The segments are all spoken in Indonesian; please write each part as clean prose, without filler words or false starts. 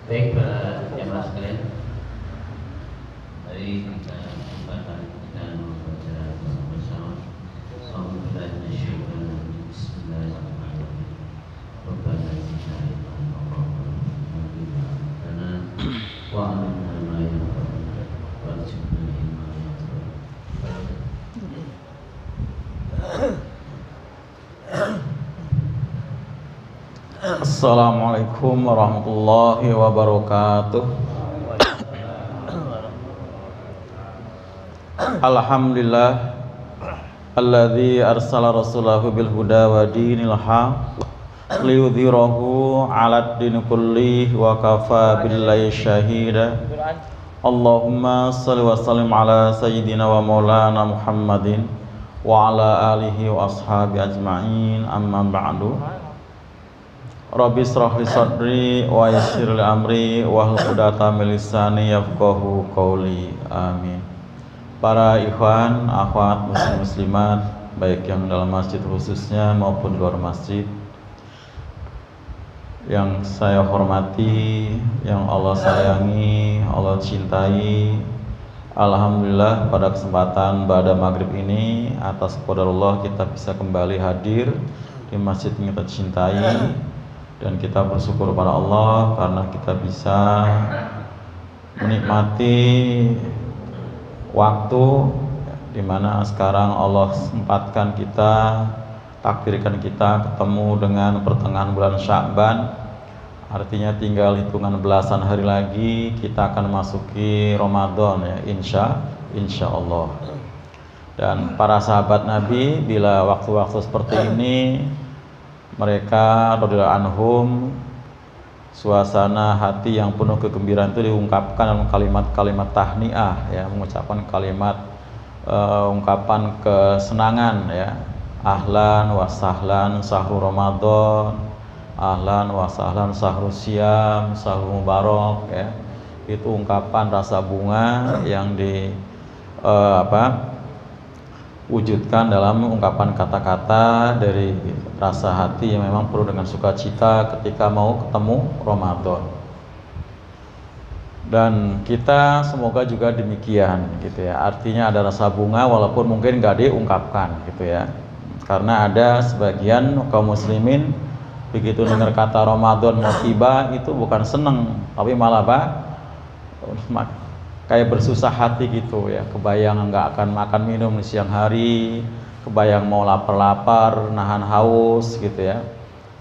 Baik para jemaah sekalian, mari kita kesempatan kita membaca bersama. Alhamdulillah, Bismillahirrahmanirrahim. Rabbana zidna ilman wa alimna ma yanfa'una warzuqna ilman yanfa'una. Assalamualaikum warahmatullahi wabarakatuh. Alhamdulillah alladzi arsala rasulahu bil huda wa dinil haq liyudhhirahu 'alad din kulli wa kafa billahi syahida. Allahumma shalli wa sallim ala sayyidina wa maulana Muhammadin wa ala alihi wa ashabi ajma'in, amma ba'du. Rabbi shrah li sadri wa yassir li amri wahlul 'uqdatam min lisani yafqahu qawli. Amin. Para ikhwan, akhwat, muslim muslimat, baik yang dalam masjid khususnya maupun di luar masjid, yang saya hormati, yang Allah sayangi, Allah cintai. Alhamdulillah pada kesempatan pada maghrib ini atas qadarullah kita bisa kembali hadir di masjid yang kita cintai. Dan kita bersyukur pada Allah karena kita bisa menikmati waktu di mana sekarang Allah sempatkan kita, takdirkan kita ketemu dengan pertengahan bulan Sya'ban. Artinya tinggal hitungan belasan hari lagi kita akan masuki Ramadan ya, insya Allah. Dan para sahabat Nabi bila waktu-waktu seperti ini mereka radhiyallahu anhum, suasana hati yang penuh kegembiraan itu diungkapkan dalam kalimat-kalimat tahniah ya, mengucapkan kalimat ungkapan kesenangan ya. Ahlan wa sahlan sahru Ramadan, ahlan wa sahlan sahru siyam, sahru mubarak ya. Itu ungkapan rasa bunga yang wujudkan dalam ungkapan kata-kata dari rasa hati yang memang penuh dengan sukacita ketika mau ketemu Ramadan. Dan kita semoga juga demikian gitu ya. Artinya ada rasa bunga walaupun mungkin gak diungkapkan gitu ya. Karena ada sebagian kaum muslimin begitu dengar kata Ramadan mau tiba itu bukan seneng, tapi malah kayak bersusah hati gitu ya, kebayang nggak akan makan minum di siang hari, kebayang mau lapar-lapar, nahan haus gitu ya.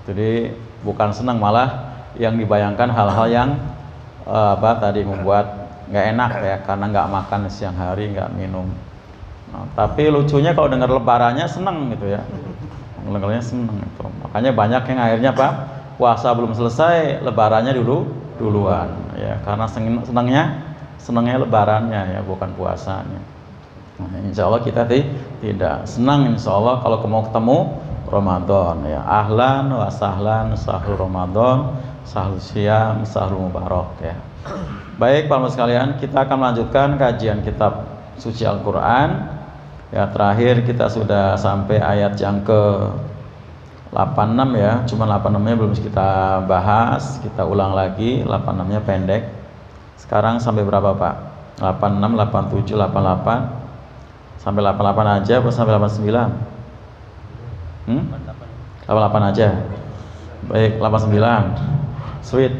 Jadi bukan senang, malah yang dibayangkan hal-hal yang tadi membuat nggak enak ya, karena nggak makan di siang hari, nggak minum. Nah, tapi lucunya kalau dengar lebarannya senang gitu ya, dengarnya senang itu. Makanya banyak yang akhirnya puasa belum selesai, lebarannya duluan ya, karena senangnya lebarannya ya, bukan puasanya. Nah, insya Allah kita tidak senang insya Allah kalau mau ketemu Ramadan ya. Ahlan wa sahlan sahru Ramadan, sahru siyam, sahru mubarak ya. Baik Bapak sekalian, kita akan melanjutkan kajian kitab suci Al-Quran ya. Terakhir kita sudah sampai ayat yang ke 86 ya. Cuma 86-nya belum kita bahas, kita ulang lagi. 86-nya pendek. Sekarang sampai berapa Pak? 86, 87, 88. Sampai 88 aja atau sampai 89? 88 aja. Baik, 89. Sweet.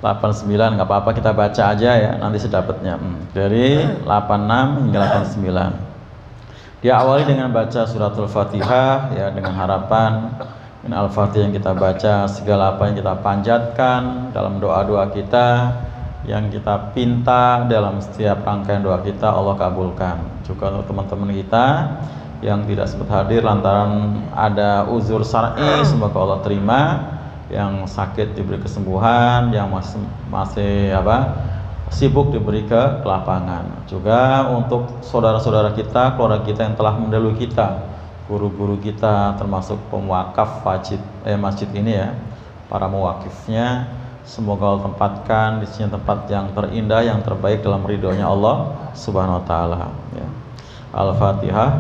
89 nggak apa-apa, kita baca aja ya, nanti sedapatnya. Dari 86 hingga 89. Diawali dengan baca suratul Fatihah ya, dengan harapan Al-Fatihah yang kita baca, segala apa yang kita panjatkan dalam doa-doa kita, yang kita pinta dalam setiap rangkaian doa kita, Allah kabulkan. Juga untuk teman-teman kita yang tidak sempat hadir lantaran ada uzur syar'i, semoga Allah terima. Yang sakit diberi kesembuhan, yang masih sibuk diberi kelapangan. Juga untuk saudara-saudara kita, keluarga kita yang telah mendahului kita, guru-guru kita, termasuk pemwakaf masjid ini ya, para muwakifnya, semoga Allah tempatkan di sini tempat yang terindah, yang terbaik dalam ridhonya Allah Subhanahu wa taala ya. Al-Fatihah.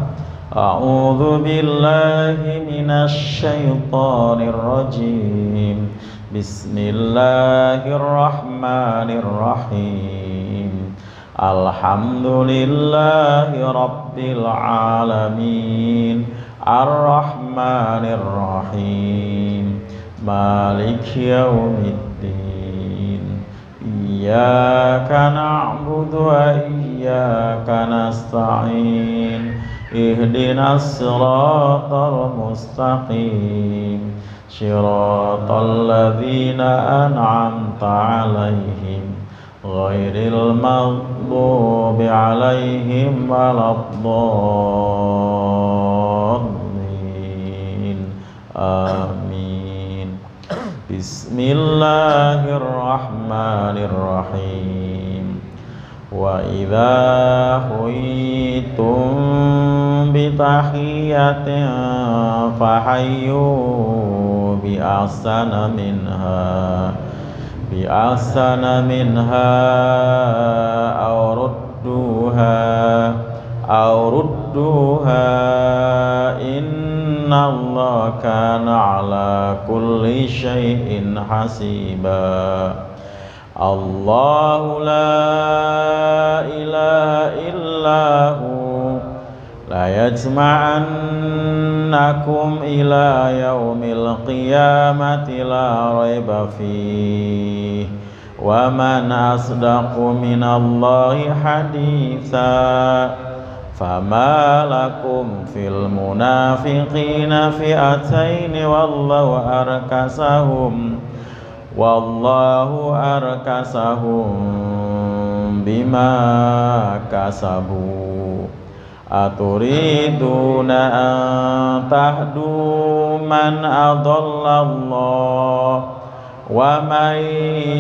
A'udzu billahi minasy syaithanir rajim. Bismillahirrahmanirrahim. Alhamdulillahi rabbil alamin. Ar-Rahmanir-Rahim. Maliki yaumiddin. Iyyaka na'budu wa iyyaka nasta'in. Ihdinas siratal mustaqim. Shiratal ladzina an'amta 'alaihim ghairil maghdubi 'alaihim waladdallin. Amin. Bismillahirrahmanirrahim. Wa idza huyitum bi tahiyatin fahayyu bi ahsana minha aw rudduha innallaha kana ala kulli syai'in hasiba. Allahu la ilaha illahu la yajma'annakum ila yaumil qiyamati la raiba fihi wa man asdaqu minallahi haditha. Fama lakum fil munafiqina fi'ataini wallahu arkasahum bima kasabu. Aturiduna an tahdu man adallallah wa man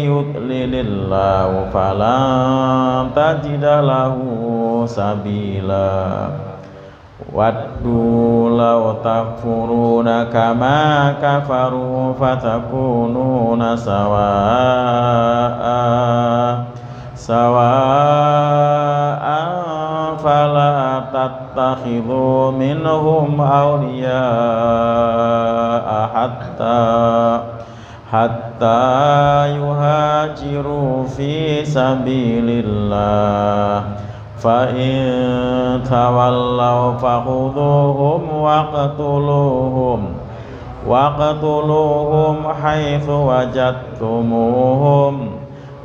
yudlilillahu falan tajida lahu sabila. Waddu law takfuruna kama kafaru fatakununa sawa'an fala tattakhidhu minhum awliya'a hatta yuhajiru fi sabilillah. Fa in tawallaw fakhudhuhum waqtuluhum haitsu wajadtumuhum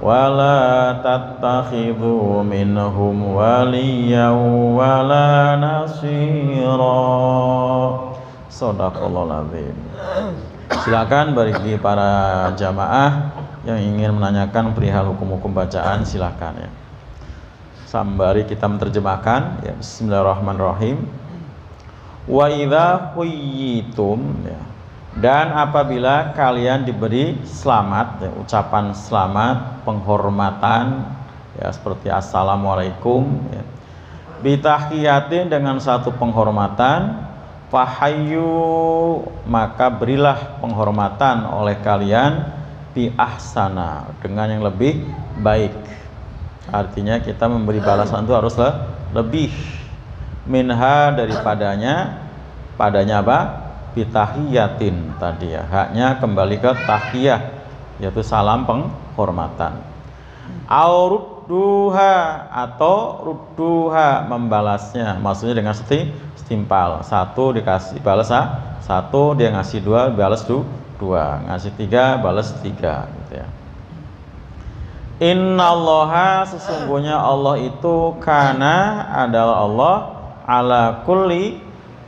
wa la tattakhidhu minhum waliyyan wa la nasira. Shadaqallahul azim. Silakan bagi para jamaah yang ingin menanyakan perihal hukum-hukum bacaan, silakan ya. Sambari kita menerjemahkan ya. Bismillahirrahmanirrahim. Wa idza huyyitum ya. Dan apabila kalian diberi selamat ya, ucapan selamat, penghormatan ya, seperti assalamualaikum ya. Bitahiyatin, dengan satu penghormatan, fahayyu, maka berilah penghormatan oleh kalian bi ahsana, dengan yang lebih baik. Artinya kita memberi balasan itu harus lebih minha, daripadanya. Padanya apa? Bitahiyatin tadi ya, haknya kembali ke tahiyah, yaitu salam penghormatan. Aurudduha, atau rudduha, membalasnya, maksudnya dengan setimpal. Satu dikasih balas satu, dia ngasih dua balas dua, ngasih tiga balas tiga gitu ya. Innallaha, sesungguhnya Allah itu, kana, adalah Allah, ala kulli,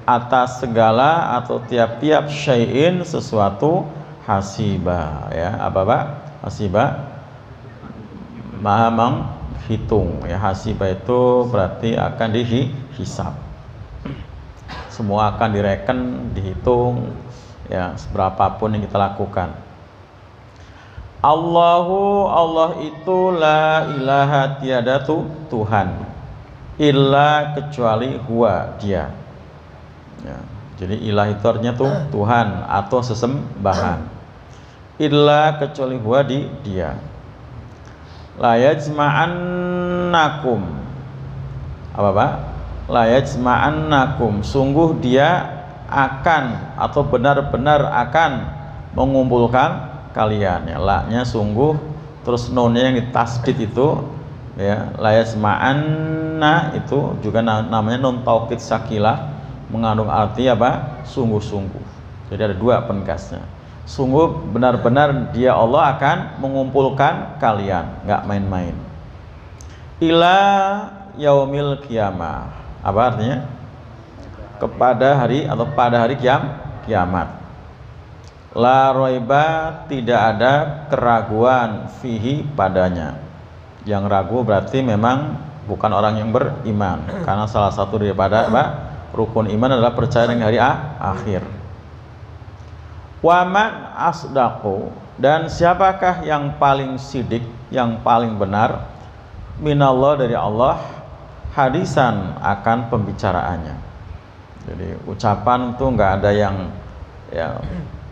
atas segala atau tiap-tiap, syai'in, sesuatu, hasiba ya. Apa Pak? Hasiba, maha menghitung ya. Hasiba itu berarti akan dihisab, semua akan direken, dihitung ya, seberapapun yang kita lakukan. Allah itu la ilaha, tiada Tuhan, illa, kecuali huwa, dia ya. Jadi ilah itu artinya Tuhan atau sesembahan. Illa, kecuali huwa, dia. La yajma'annakum, apa Pak? La yajma'annakum, sungguh dia akan atau benar-benar akan mengumpulkan kalian ya. La-nya sungguh, terus nunnya yang ditasdid itu ya, la yasma'anna itu juga namanya nun taukid sakilah, mengandung arti apa? Sungguh-sungguh. Jadi ada dua penegasnya. Sungguh benar-benar dia Allah akan mengumpulkan kalian, nggak main-main. Ila yaumil kiamah. Apa artinya? Kepada hari atau pada hari kiamat. La roiba, tidak ada keraguan fihi padanya. Yang ragu berarti memang bukan orang yang beriman, karena salah satu daripada rukun iman adalah percaya dengan hari akhir. Waman asdaqu, dan siapakah yang paling sidik, yang paling benar, minallah, dari Allah, hadisan, akan pembicaraannya. Jadi ucapan itu nggak ada yang ya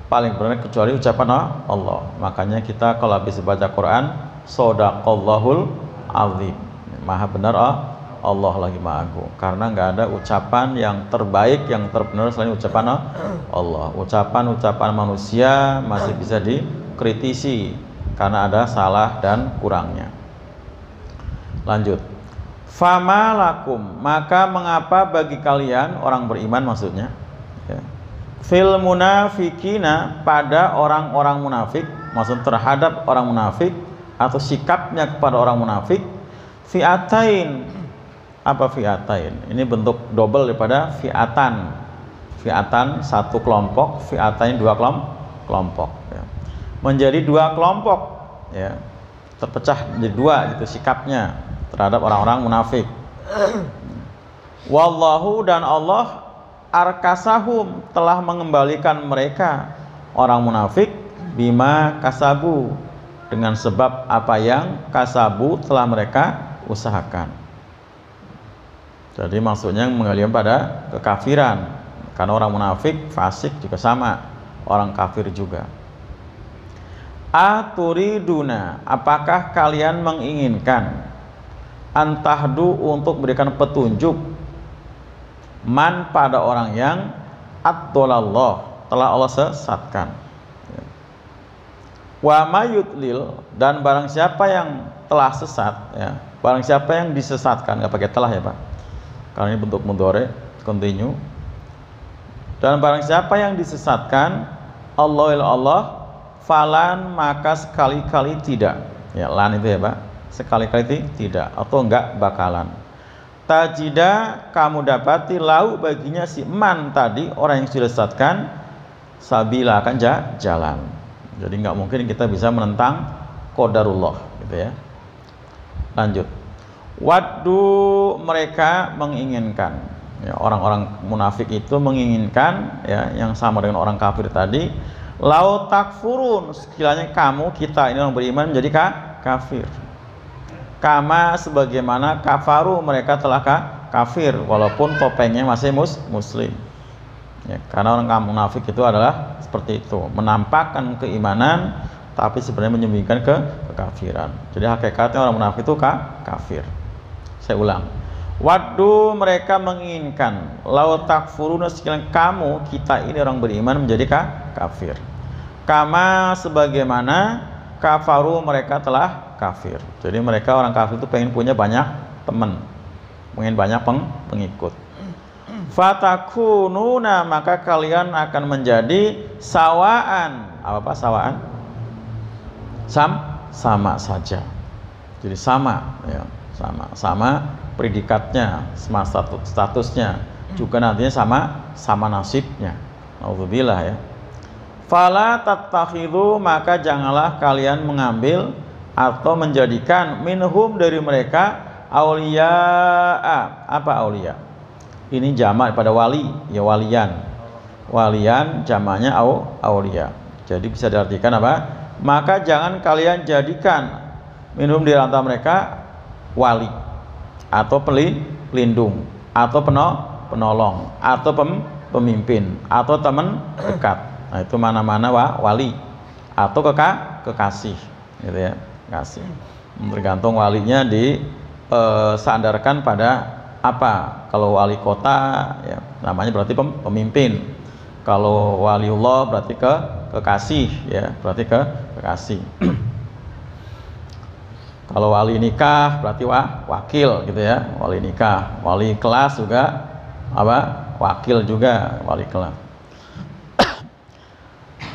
paling benar kecuali ucapan Allah. Makanya kita kalau habis baca Quran, shadaqallahul azim, maha benar Allah lagi maha agung, karena nggak ada ucapan yang terbaik, yang terbenar selain ucapan Allah. Ucapan manusia masih bisa dikritisi karena ada salah dan kurangnya. Lanjut. Fama lakum, maka mengapa bagi kalian orang beriman, maksudnya ya, fil munafikina, pada orang-orang munafik, maksud terhadap orang munafik atau sikapnya kepada orang munafik, fi'atain. Apa fi'atain? Ini bentuk double daripada fi'atan. Fi'atan satu kelompok, fi'atain dua kelompok ya. Menjadi dua kelompok ya, terpecah menjadi dua gitu sikapnya terhadap orang-orang munafik. Wallahu, dan Allah, arkasahum, telah mengembalikan mereka orang munafik, bima kasabu, dengan sebab apa yang kasabu telah mereka usahakan. Jadi maksudnya mengembalikan pada kekafiran, karena orang munafik fasik juga sama, orang kafir juga. Aturiduna, apakah kalian menginginkan, antahdu, untuk memberikan petunjuk, man, pada orang yang ad-dolallah, telah Allah sesatkan. Wa mayudlil, dan barang siapa yang telah sesat ya, barang siapa yang disesatkan, nggak pakai telah ya Pak, karena ini bentuk mudhari continue. Dan barang siapa yang disesatkan, Allah falan, maka sekali-kali tidak ya, lan itu ya Pak, sekali-kali tidak atau enggak bakalan. Tajida, kamu dapati, lau, baginya si man tadi, orang yang sudah disesatkan, sabila, akan jalan. Jadi enggak mungkin kita bisa menentang qadarullah gitu ya. Lanjut. Waddu, mereka menginginkan ya, orang-orang munafik itu menginginkan ya, yang sama dengan orang kafir tadi, lau takfurun, sekiranya kamu, kita ini orang beriman menjadi kafir. Kama, sebagaimana kafaru, mereka telah kafir, walaupun topengnya masih muslim ya, karena orang munafik itu adalah seperti itu, menampakkan keimanan tapi sebenarnya menyembunyikan kekafiran. Jadi hakikatnya orang munafik itu kafir. Saya ulang. Waddu, mereka menginginkan, lau takfuruna, sekiranya kamu, kita ini orang beriman menjadi kafir. Kama, sebagaimana kafaru, mereka telah kafir. Jadi mereka orang kafir itu pengen punya banyak teman, pengen banyak pengikut. Fatakununa, maka kalian akan menjadi sawaan. Apa sawaan? Sama saja. Jadi sama ya, sama predikatnya, sama statusnya, juga nantinya sama nasibnya. Alhamdulillah ya. Fala tattakhidhu, maka janganlah kalian mengambil atau menjadikan minhum, dari mereka, auliya'a. Apa auliya? Ini jamak pada wali ya, walian jamaknya auliya. Jadi bisa diartikan apa? Maka jangan kalian jadikan minhum, di antara mereka, wali atau pelindung atau penolong atau pemimpin atau teman dekat. Nah, itu mana-mana wali atau kekasih gitu ya, kasih. Tergantung walinya disandarkan pada apa. Kalau wali kota ya namanya berarti pemimpin. Kalau waliullah berarti kekasih ya, berarti kekasih. Kalau wali nikah berarti wakil gitu ya, wali nikah. Wali kelas juga apa? Wakil juga, wali kelas.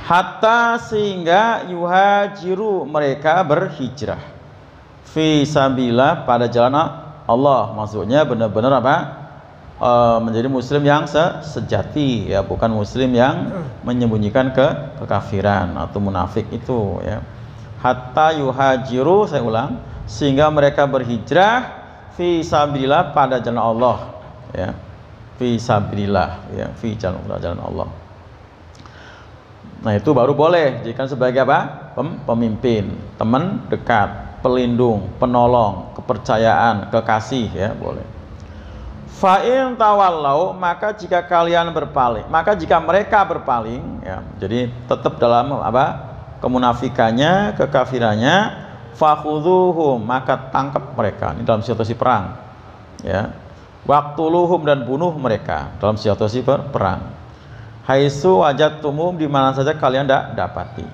Hatta sehingga yuhajiru mereka berhijrah fi sabilillah pada jalan Allah. Maksudnya benar-benar apa? Menjadi muslim yang sejati ya, bukan muslim yang menyembunyikan kekafiran atau munafik itu ya. Hatta yuhajiru, saya ulang, sehingga mereka berhijrah fi sabilillah pada jalan Allah ya, fi sabilillah ya, fi jalan Allah. Nah itu baru boleh jika sebagai apa? Pemimpin, teman dekat, pelindung, penolong, kepercayaan, kekasih ya, boleh. Fa'in tawallau, maka jika kalian berpaling, maka jika mereka berpaling ya, jadi tetap dalam apa? Kemunafikannya, kekafirannya, fakhudhuhum, maka tangkap mereka. Ini dalam situasi perang ya. Waqtuluhum, dan bunuh mereka dalam situasi perang. Haitsu wajadtumum, di mana saja kalian dapati.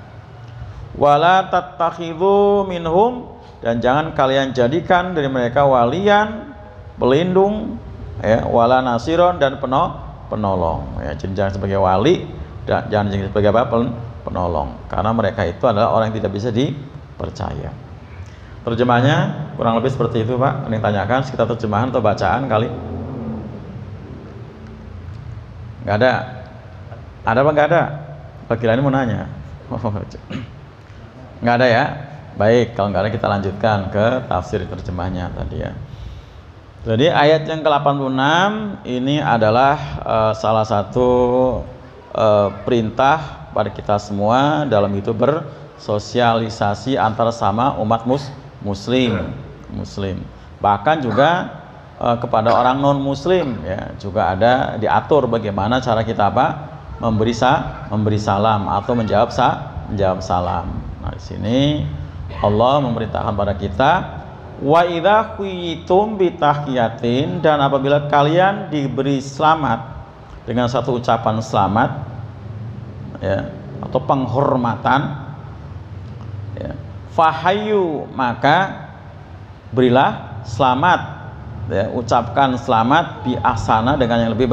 Wala tattakhidhu minhum, dan jangan kalian jadikan dari mereka walian, pelindung ya, wala nasiron, dan penolong ya. Jadi jangan sebagai wali dan jangan sebagai apa? Penolong, karena mereka itu adalah orang yang tidak bisa dipercaya. Terjemahnya kurang lebih seperti itu Pak. Ini tanyakan sekitar terjemahan atau bacaan kali? Nggak ada? Ada apa nggak ada? Bagi lain mau nanya. Nggak ada ya? Baik, kalau nggak ada kita lanjutkan ke tafsir terjemahnya tadi ya. Jadi ayat yang ke-86 ini adalah salah satu perintah pada kita semua dalam itu bersosialisasi antara sama umat muslim. Bahkan juga kepada orang non muslim ya, juga ada diatur bagaimana cara kita apa? memberi salam atau menjawab salam. Nah, di sini Allah memerintahkan pada kita, wa idza quyitum bitahqiyatin, dan apabila kalian diberi selamat dengan satu ucapan selamat ya, atau penghormatan ya, fahayu, maka berilah selamat ya, ucapkan selamat bi ahsana, dengan yang lebih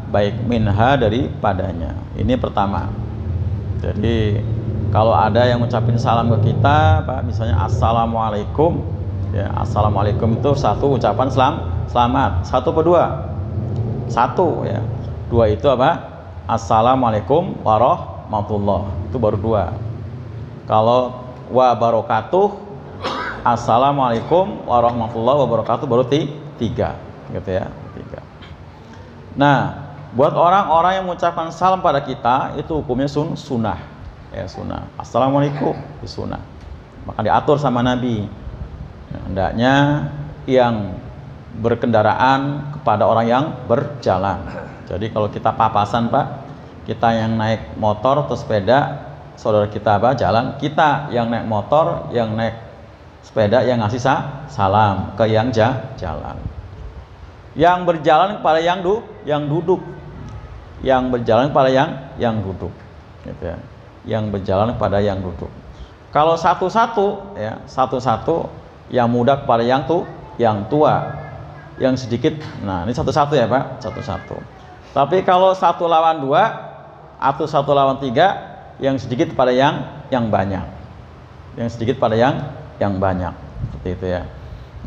baik minha, daripadanya. Ini pertama. Jadi kalau ada yang ngucapin salam ke kita Pak, misalnya assalamualaikum ya, assalamualaikum itu satu ucapan selamat. Satu apa dua? Satu ya. Dua itu apa? Assalamualaikum warahmatullah, itu baru dua. Kalau wa barakatuh, assalamualaikum warahmatullahi wabarakatuh, baru tiga gitu ya, tiga. Nah, buat orang-orang yang mengucapkan salam pada kita itu hukumnya sunnah ya, sunnah. Assalamualaikum itu sunnah, maka diatur sama Nabi. Nah, hendaknya yang berkendaraan kepada orang yang berjalan. Jadi kalau kita papasan Pak, kita yang naik motor atau sepeda, saudara kita apa jalan, kita yang naik motor, yang naik sepeda, yang ngasih salam ke yang jalan. Yang berjalan kepada yang duduk, yang berjalan kepada yang duduk, gitu ya. Yang berjalan kepada yang duduk. Kalau satu-satu ya, satu-satu, yang muda kepada yang tua, yang sedikit. Nah, ini satu-satu ya Pak, satu-satu. Tapi kalau satu lawan dua atau satu lawan tiga, yang sedikit pada yang banyak, yang sedikit pada yang banyak, seperti itu ya.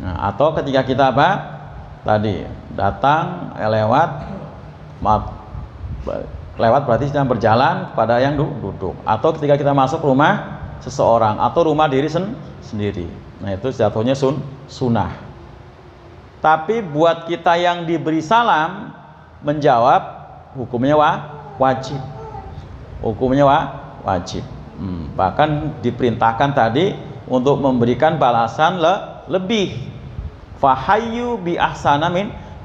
Nah, atau ketika kita apa tadi datang lewat berarti sedang berjalan pada yang duduk, atau ketika kita masuk rumah seseorang atau rumah diri sendiri. Nah, itu jatuhnya sunnah. Tapi buat kita yang diberi salam menjawab, hukumnya wajib. Hukumnya wajib. Bahkan diperintahkan tadi untuk memberikan balasan lebih. Fahayyu bi ahsana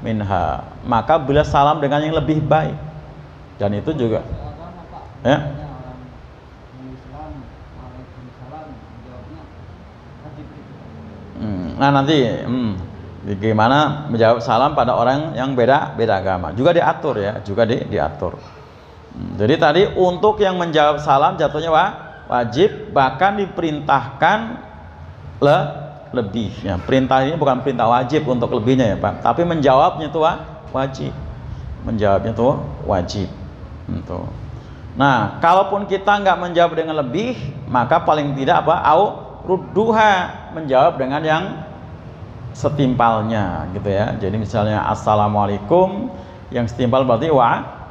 minha. Maka bila salam dengan yang lebih baik. Dan itu juga ya. Nah, nanti bagaimana menjawab salam pada orang yang beda agama juga diatur ya, juga diatur. Jadi tadi untuk yang menjawab salam jatuhnya wajib, bahkan diperintahkan lebih. Ya, perintah ini bukan perintah wajib untuk lebihnya ya Pak, tapi menjawabnya itu wajib. Menjawabnya itu wajib. Itu. Nah, kalaupun kita nggak menjawab dengan lebih, maka paling tidak rudduha, menjawab dengan yang setimpalnya gitu ya. Jadi misalnya assalamualaikum, yang setimpal berarti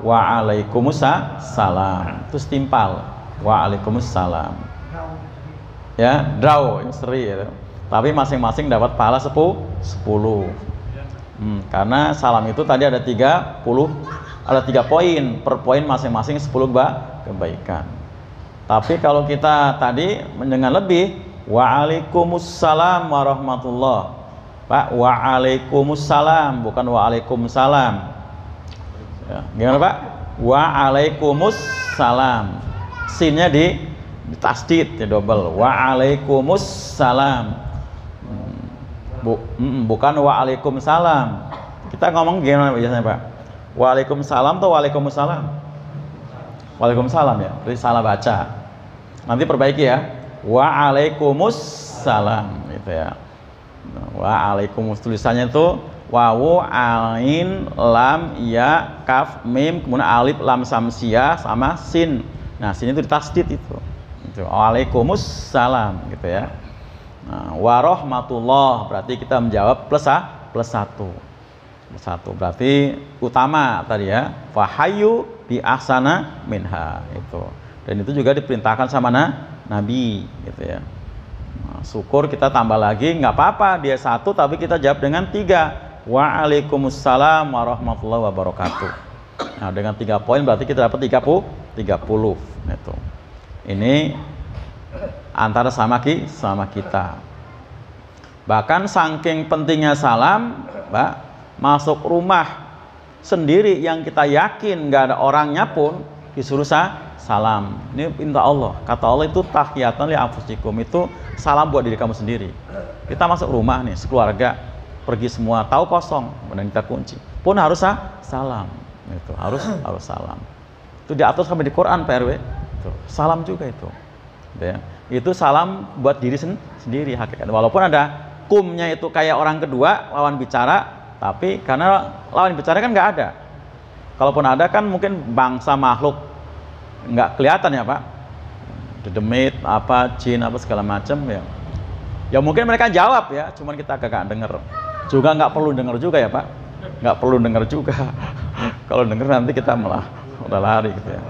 waalaikumsalam. Itu setimpal. Waalaikumsalam. Ya, draw yang seri ya. Tapi masing-masing dapat pahala 10. Karena salam itu tadi ada 3 poin, per poin masing-masing 10 kebaikan. Tapi kalau kita tadi dengan lebih, waalaikumsalam warahmatullah, Pak, waalaikumsalam bukan waalaikumsalam. Ya, gimana Pak? Waalaikumsalam, sinnya ditasdid ya, double. Waalaikumsalam, bukan waalaikumsalam. Kita ngomong gimana biasanya Pak? Waalaikumsalam atau waalaikumsalam? Waalaikumsalam ya, berarti salah baca. Nanti perbaiki ya. Waalaikumsalam gitu ya. Waalaikum, tulisannya itu wawu, ain, lam, ya, kaf, mim, kemudian alif, lam, samsiah sama sin. Nah, sini itu ditasdid itu. Waalaikumsalam gitu ya. Nah, warahmatullah berarti kita menjawab plus 1. Berarti utama tadi ya, fahayu bi ahsana minha itu. Dan itu juga diperintahkan sama Nabi gitu ya. Nah, syukur kita tambah lagi, nggak apa-apa dia 1 tapi kita jawab dengan 3. Waalaikumsalam warahmatullahi wabarakatuh. Nah, dengan 3 poin berarti kita dapat 30 itu. Ini antara sama kita. Bahkan saking pentingnya salam, Pak, masuk rumah sendiri yang kita yakin nggak ada orangnya pun disuruh salam. Ini perintah Allah. Kata Allah itu tahiyatan li anfusikum, itu salam buat diri kamu sendiri. Kita masuk rumah nih sekeluarga, pergi semua, tahu kosong, kemudian kita kunci, pun harus salam. Itu harus salam. Itu diatur sampai di Quran Pak RW. Itu salam juga itu. Ya. Itu salam buat diri sendiri hakikat. Walaupun ada kumnya itu kayak orang kedua, lawan bicara, tapi karena lawan bicara kan nggak ada. Kalaupun ada kan mungkin bangsa makhluk nggak kelihatan ya Pak, dedemit apa, jin apa segala macam ya. Ya mungkin mereka jawab ya, cuman kita agak denger. Juga nggak perlu denger juga ya Pak, nggak perlu denger juga. Kalau denger nanti kita malah udah lari gitu ya.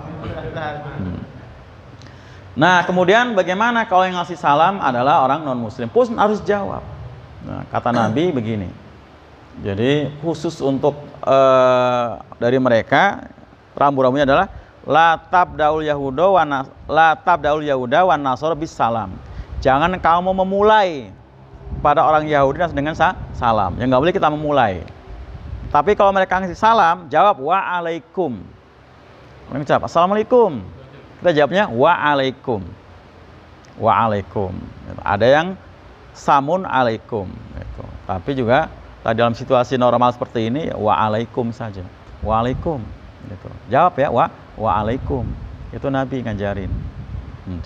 Nah kemudian bagaimana kalau yang ngasih salam adalah orang non muslim, pun harus jawab. Nah, kata Nabi begini. Jadi khusus untuk dari mereka rambu-rambunya adalah la tabdaul yahuda wan nasara bis salam. Jangan kamu memulai pada orang Yahudi dengan salam. Ya nggak boleh kita memulai. Tapi kalau mereka ngasih salam, jawab waalaikum. Mereka jawab assalamualaikum. Kita jawabnya waalaikum. Waalaikum. Ada yang samun alaikum. Tapi juga dalam situasi normal seperti ini, waalaikum saja. Waalaikum. Gitu. Jawab ya, waalaikum. Itu Nabi ngajarin.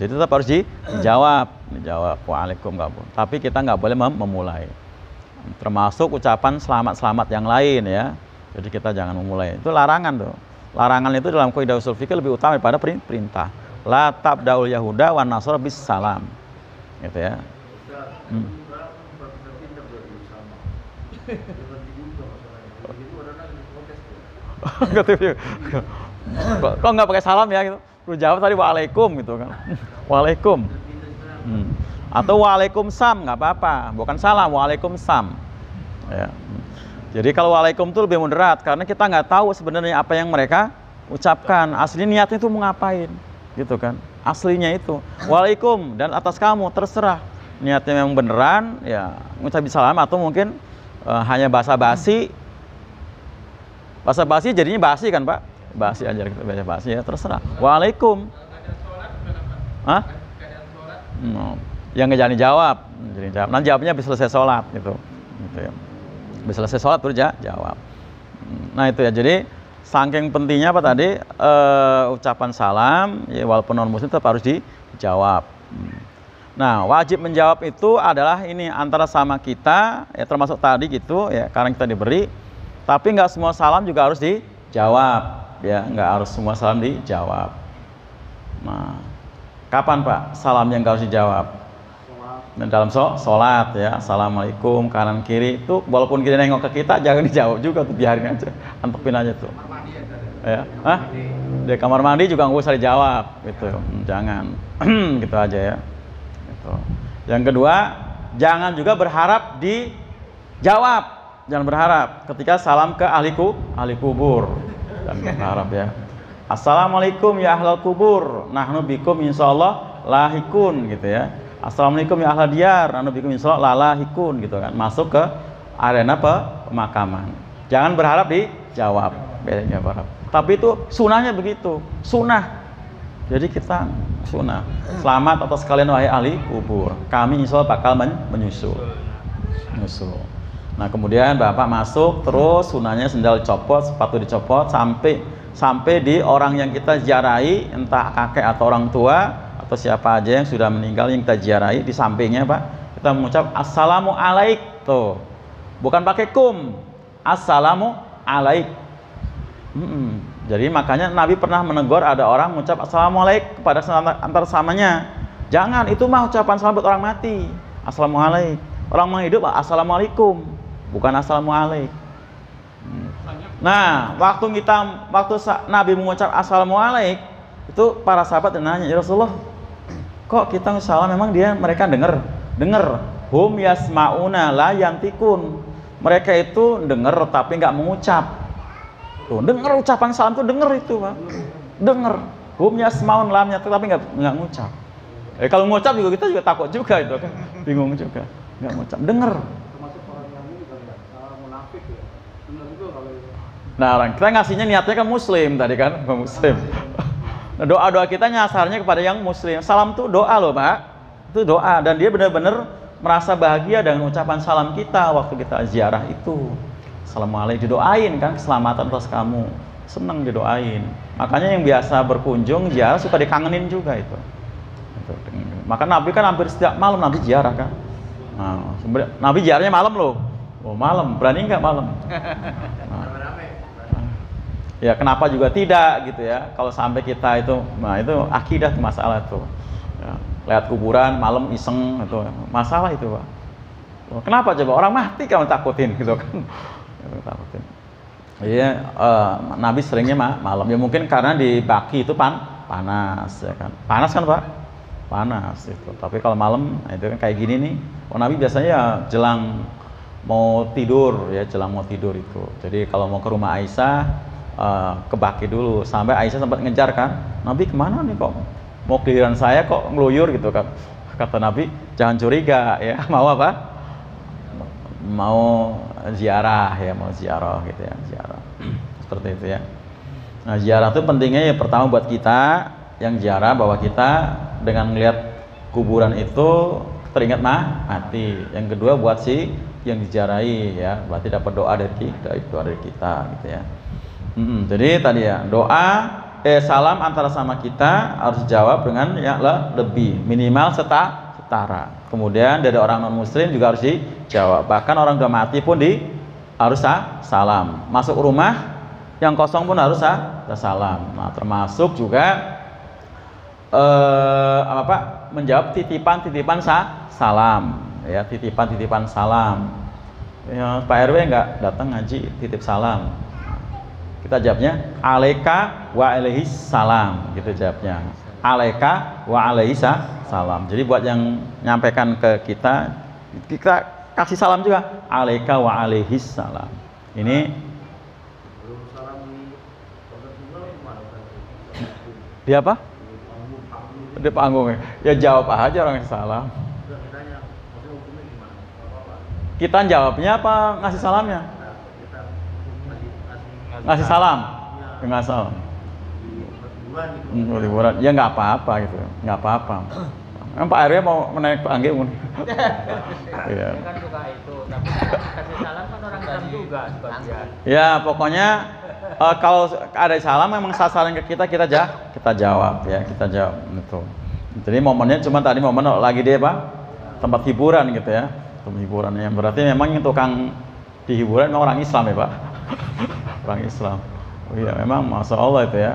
Jadi tetap harus dijawab. Waalaikum nggak boleh. Tapi kita nggak boleh memulai. Termasuk ucapan selamat-selamat yang lain ya. Jadi kita jangan memulai. Itu larangan tuh. Larangan itu dalam kaidah usul fikih lebih utama daripada perintah. La tabdaul yahuda wan nasara bis salam. Gitu ya. Kok nggak pakai salam ya gitu? Lu jawab tadi waalaikum gitu kan? Waalaikum. Atau waalaikumsalam nggak apa-apa, bukan salam, waalaikumsalam. Ya. Jadi kalau waalaikum itu lebih moderat karena kita nggak tahu sebenarnya apa yang mereka ucapkan. Asli niatnya itu mau ngapain, gitu kan? Aslinya itu waalaikum dan atas kamu terserah. Niatnya memang beneran, ya ngucapin salam atau mungkin hanya basa-basi. Basa-basi jadinya basi kan Pak? Basi aja kita baca basi ya, terserah. Waalaikum. Hah? Yang nggak jadi jawab. Nanti jawabnya habis selesai sholat gitu ya. Habis selesai sholat baru jawab. Nah itu ya, jadi saking pentingnya apa tadi ucapan salam, ya walaupun non muslim tetap harus dijawab. Nah, wajib menjawab itu adalah ini antara sama kita, ya termasuk tadi gitu, ya karena kita diberi. Tapi nggak semua salam juga harus dijawab, ya nggak harus semua salam dijawab. Nah, kapan Pak salam yang nggak harus dijawab? Dan dalam sholat ya, assalamualaikum kanan kiri itu, walaupun kita nengok ke kita jangan dijawab juga tuh, biarin aja, antepin aja tuh. Ya, di kamar mandi juga nggak usah dijawab, gitu, jangan, gitu aja ya. Gitu. Yang kedua, jangan juga berharap dijawab, jangan berharap ketika salam ke ahli kubur, jangan berharap ya. Assalamualaikum ya ahlal kubur, nahnu bikum insyaallah lahikun, gitu ya. Assalamualaikum ya ahlal diyar, nahnu bikum insyaallah lalahikun, gitu kan. Masuk ke arena pemakaman. Jangan berharap dijawab, bedanya berharap. Tapi itu sunahnya begitu, sunah. Jadi kita sunnah. Selamat atas kalian wahai ahli kubur. Kami insya Allah bakal menyusul. Nah kemudian bapak masuk, terus sunnahnya sendal dicopot, sepatu dicopot, sampai di orang yang kita ziarahi, entah kakek atau orang tua atau siapa aja yang sudah meninggal yang kita ziarahi, di sampingnya Pak kita mengucap assalamu alaik, tuh bukan pakai kum, assalamu alaik. Jadi makanya Nabi pernah menegur ada orang mengucap assalamualaikum kepada antar samanya. Jangan, itu mah ucapan salam buat orang mati. Assalamualaikum. Orang yang hidup assalamualaikum, bukan assalamualaikum. Nah, waktu Nabi mengucap assalamualaikum, itu para sahabat nanya, ya Rasulullah, kok kita salam memang mereka dengar. Hum yasmauna la yantikun. Mereka itu dengar tapi nggak mengucap. Tuh, dengar ucapan salam tuh, dengar itu Pak, dengar. Hum yasmaun lamnya tapi nggak ngucap. Kalau ngucap juga kita juga takut juga itu kan, bingung juga, nggak ngucap, dengar. Termasuk orang yang ini kali ya, munafik ya, benar juga kalau. Nah orang kita ngasihnya niatnya kan muslim tadi kan, muslim. Nah, doa kita nyasarnya kepada yang muslim. Salam tuh doa loh Pak, itu doa, dan dia benar-benar merasa bahagia dengan ucapan salam kita waktu kita ziarah itu. Assalamualaikum, didoain kan keselamatan atas kamu, seneng didoain. Makanya yang biasa berkunjung ziarah suka dikangenin juga itu. Maka Nabi kan hampir setiap malam Nabi ziarah kan. Nah, Nabi ziarahnya malam loh. Oh malam, berani nggak malam? Ya kenapa juga tidak gitu ya? Kalau sampai kita itu, nah itu akidah masalah itu. Ya, lihat kuburan malam iseng itu masalah itu Pak. Kenapa coba orang mati kamu takutin gitu kan? Takutin. Iya, Nabi seringnya malam. Ya mungkin karena di Baki itu panas ya kan. Panas kan Pak? Panas itu. Tapi kalau malam itu kan kayak gini nih. Nabi biasanya ya jelang mau tidur ya, jelang mau tidur itu. Jadi kalau mau ke rumah Aisyah ke Baki dulu. Sampai Aisyah sempat ngejar kan. Nabi kemana nih kok? Mau giliran saya kok ngeluyur gitu kan. Kata Nabi, jangan curiga ya. Mau apa? Mau ziarah ya, mau ziarah gitu ya, ziarah seperti itu ya. Nah ziarah itu pentingnya ya, pertama buat kita yang ziarah, bahwa kita dengan melihat kuburan itu teringat mati. Yang kedua buat si yang diziarahi ya, berarti dapat doa dari kita gitu ya. Jadi tadi ya doa salam antara sama kita harus dijawab dengan yang lebih minimal setara. Kemudian dari orang non muslim juga harus dijawab. Bahkan orang sudah mati pun harus salam. Masuk rumah yang kosong pun harus salam. Nah, termasuk juga menjawab titipan salam. Ya, titipan salam. Ya, Pak RW nggak datang ngaji, titip salam. Kita jawabnya alaika wa alaihis salam, gitu jawabnya. Alaika wa alaihis salam. Jadi buat yang nyampaikan ke kita kasih salam juga. Alaika wa alaihis salam. Ini dia apa? Di panggung ya, jawab aja orang yang salam. Kita jawabnya apa ngasih salamnya? Ngasih salam, nggak salam. Liburan, ya nggak apa-apa gitu, nggak apa-apa. Pak RW mau menaik panggung. Iya. Kan suka itu, tapi kasih salam kan orang Islam juga sebagian. Ya pokoknya kalau ada salam memang sasaran ke kita, kita jawab ya, kita jawab itu. Jadi momennya cuma tadi momen lagi dia apa? Tempat hiburan gitu ya. Tempat hiburan yang berarti memang yang tukang di hiburan memang orang Islam ya, Pak. Orang Islam. Oh iya, memang masya Allah itu ya.